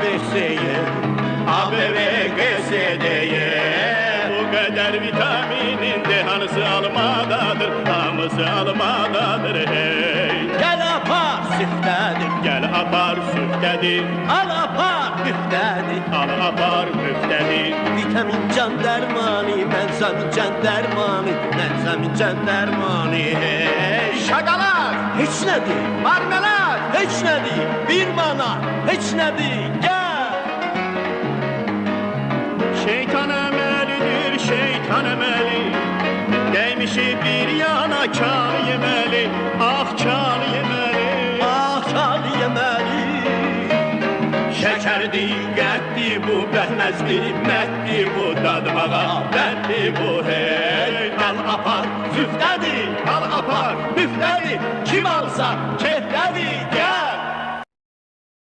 ABC'ye, ABVGS'ye. Bu kadar vitaminin de hanısı almadadır, hamısı almadadır hey. Gel apar süflədir, Gel apar süftedir, al apar müftədir. al apar müftedir. Vitamin can dərmanı, mənzəmin can dərmanı, mənzəmin can dərmanı. Hey! Şakalar, Heç nədir, marmelat, heç nədir, bir manat, heç nədir, gəl. Şeytan əməlidir, şeytan əməli. Değmişi bir yana kar yemeli, ah kar yemeli. Ah, kal yeməli. Şekerdi, qətti bu, bəhməzdi, mətdi bu, dadmağa, bəddi bu, hey. Al apar, süflədir, Al apar, müftədir. Kim alsa, keflədir,